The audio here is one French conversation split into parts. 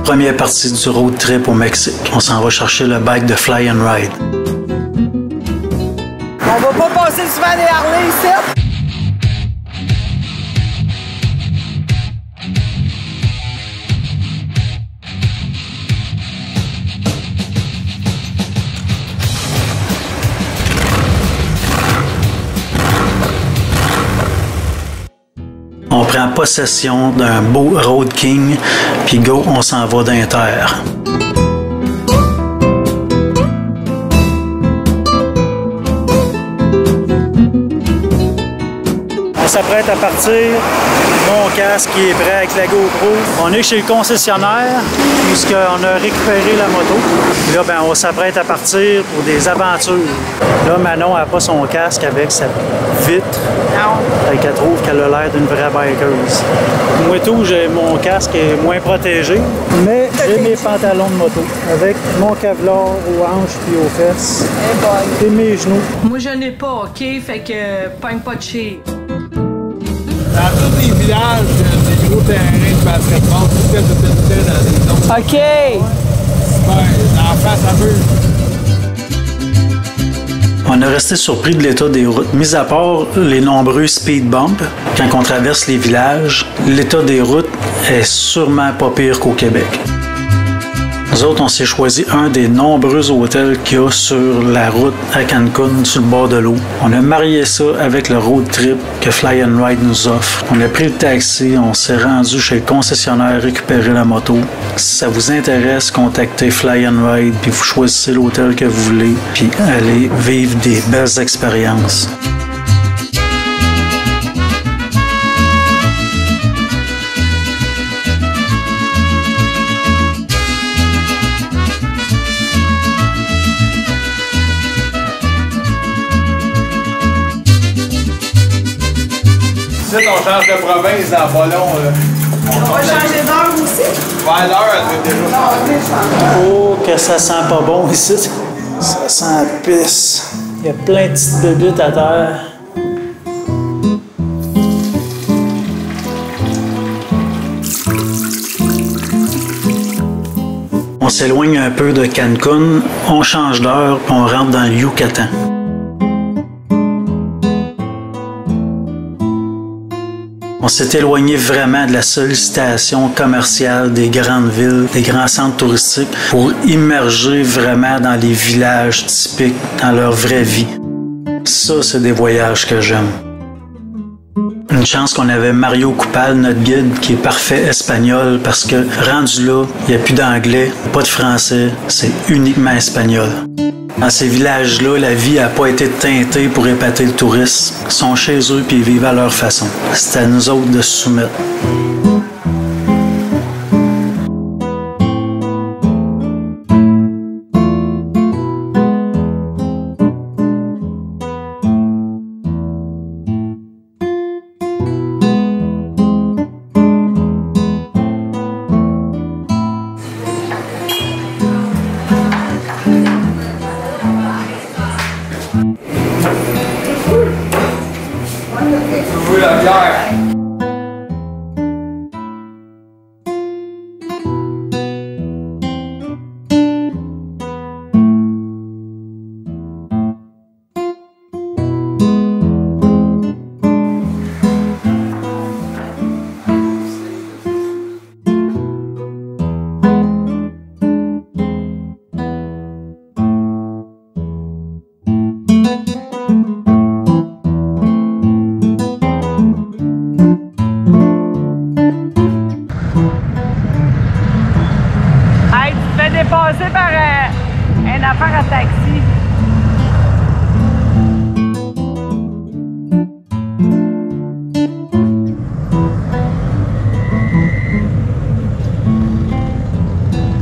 Première partie du road trip au Mexique. On s'en va chercher le bike de Fly and Ride. On va pas passer souvent des Harley ici. On prend possession d'un beau Road King, puis go, on s'en va d'Inter. On s'apprête à partir. Mon casque qui est prêt avec la GoPro. On est chez le concessionnaire puisqu'on a récupéré la moto. Puis là, ben, on s'apprête à partir pour des aventures. Là, Manon n'a pas son casque avec sa vitre. Non. Elle trouve qu'elle a l'air d'une vraie bikeuse. Moi tout, mon casque est moins protégé, mais j'ai mes pantalons de moto avec mon Kevlar aux hanches puis aux fesses. Et mes genoux. Moi, je n'ai pas, OK? Fait que pogne pas de chier. Dans tous les villages, des gros terrains de basketball, tout fait de dans les zones. OK! Super, en face à peu. On est resté surpris de l'état des routes. Mis à part les nombreux speed bumps, quand on traverse les villages, l'état des routes est sûrement pas pire qu'au Québec. Nous autres, on s'est choisi un des nombreux hôtels qu'il y a sur la route à Cancun, sur le bord de l'eau. On a marié ça avec le road trip que Fly and Ride nous offre. On a pris le taxi, on s'est rendu chez le concessionnaire récupérer la moto. Si ça vous intéresse, contactez Fly and Ride, puis vous choisissez l'hôtel que vous voulez, puis allez vivre des belles expériences. Ici, on change de province dans pas long. On va changer d'heure aussi. Vers l'heure, elle doit déjà changer. Oh, que ça sent pas bon ici. Ça sent la pisse. Il y a plein de petites bébites à terre. On s'éloigne un peu de Cancun, on change d'heure puis on rentre dans le Yucatan. On s'est éloigné vraiment de la sollicitation commerciale des grandes villes, des grands centres touristiques pour immerger vraiment dans les villages typiques, dans leur vraie vie. Ça, c'est des voyages que j'aime. Une chance qu'on avait Mario Coupal, notre guide, qui est parfait espagnol parce que rendu là, il n'y a plus d'anglais, pas de français, c'est uniquement espagnol. Dans ces villages-là, la vie n'a pas été teintée pour épater le touriste. Ils sont chez eux puis ils vivent à leur façon. C'est à nous autres de se soumettre. Oui, la bière. Dépasser par une affaire à taxi.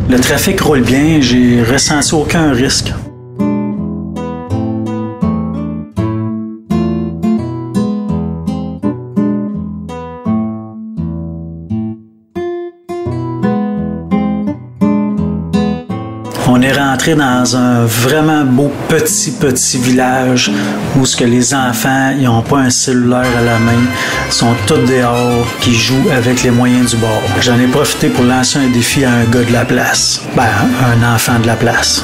Le trafic roule bien, j'ai ressenti aucun risque. On On est rentré dans un vraiment beau petit village où ce que les enfants, ils n'ont pas un cellulaire à la main, ils sont tous dehors, qui jouent avec les moyens du bord. J'en ai profité pour lancer un défi à un gars de la place. Ben, un enfant de la place.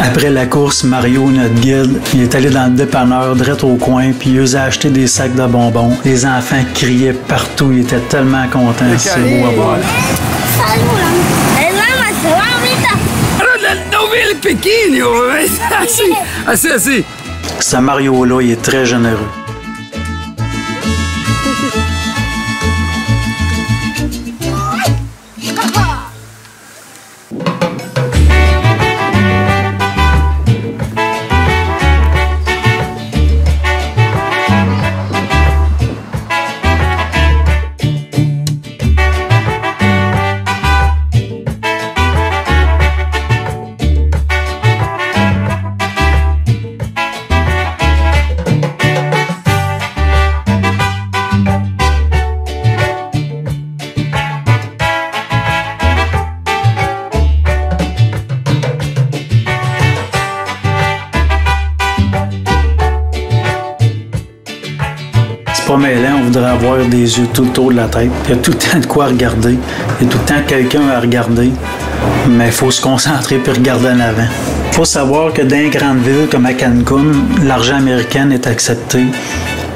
Après la course, Mario, notre guide, il est allé dans le dépanneur, direct au coin, puis il a acheté des sacs de bonbons. Les enfants criaient partout, ils étaient tellement contents. C'est beau à voir. Ce Mario-là, il est très généreux. Pas mêlant, on voudrait avoir des yeux tout autour de la tête. Il y a tout le temps de quoi regarder. Il y a tout le temps quelqu'un à regarder. Mais il faut se concentrer puis regarder en avant. Il faut savoir que dans une grande ville comme à Cancun, l'argent américain est accepté.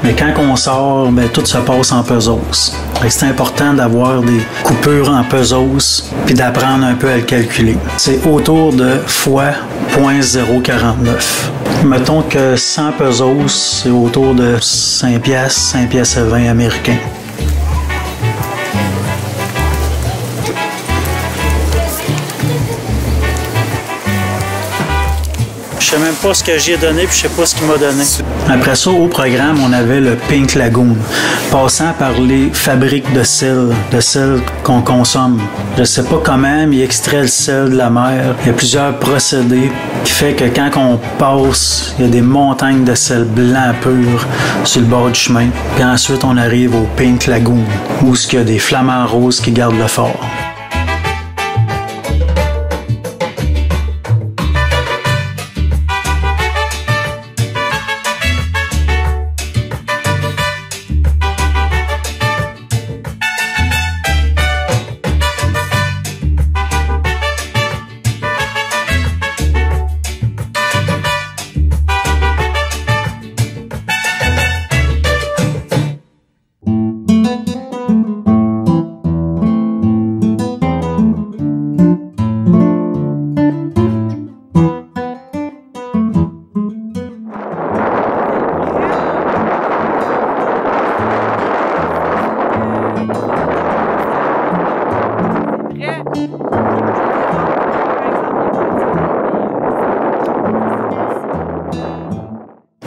Mais quand on sort, ben, tout se passe en pesos. C'est important d'avoir des coupures en pesos puis d'apprendre un peu à le calculer. C'est autour de fois 0.049. Mettons que 100 pesos, c'est autour de 5 piastres, 5 piastres et 20 américains. Je sais même pas ce que j'ai donné puis je sais pas ce qu'il m'a donné. Après ça, au programme, on avait le Pink Lagoon, passant par les fabriques de sel qu'on consomme. Je sais pas comment, mais ils extraient le sel de la mer. Il y a plusieurs procédés qui fait que quand on passe, il y a des montagnes de sel blanc pur sur le bord du chemin. Puis ensuite, on arrive au Pink Lagoon, où il y a des flamants roses qui gardent le fort.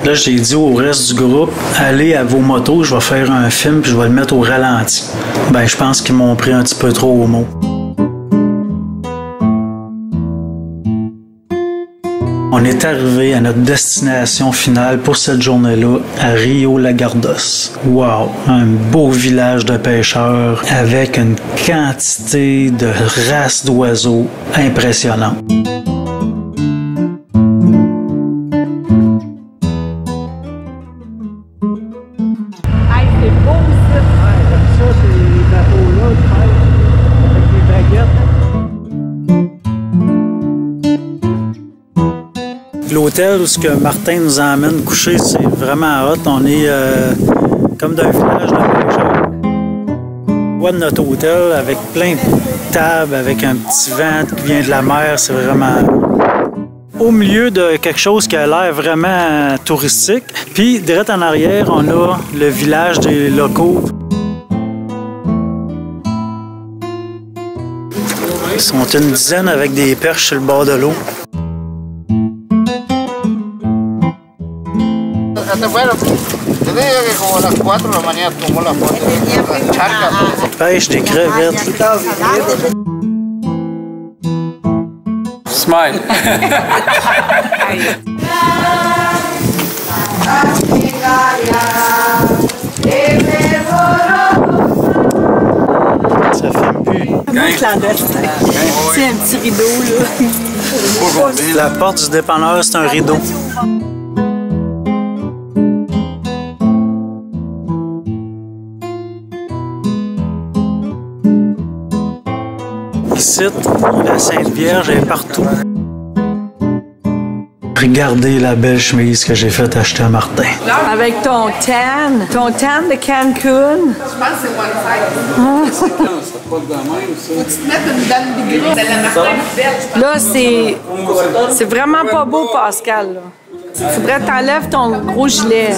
Là, j'ai dit au reste du groupe, allez à vos motos, je vais faire un film puis je vais le mettre au ralenti. Ben, je pense qu'ils m'ont pris un petit peu trop au mot. On est arrivé à notre destination finale pour cette journée-là, à Rio Lagardos. Wow! Un beau village de pêcheurs avec une quantité de races d'oiseaux impressionnante. L'hôtel où ce que Martin nous emmène coucher, c'est vraiment hot. On est comme dans un village de pêcheurs. On voit notre hôtel avec plein de tables, avec un petit vent qui vient de la mer, c'est vraiment au milieu de quelque chose qui a l'air vraiment touristique. Puis, direct en arrière, on a le village des locaux. Ils sont une dizaine avec des perches sur le bord de l'eau. Hasta afuera. Te dije que como a las 4 de la mañana tomó la foto de la charca. Pêche des crevettes. Smile. Ça filme plus. Clandestin. C'est un petit rideau, là. La porte du dépanneur, c'est un rideau. Ici, la Sainte Vierge est partout. Regardez la belle chemise que j'ai fait acheter à Martin. Avec ton tan de Cancun. Là, c'est vraiment pas beau, Pascal. Il faudrait que t'enlèves ton gros gilet.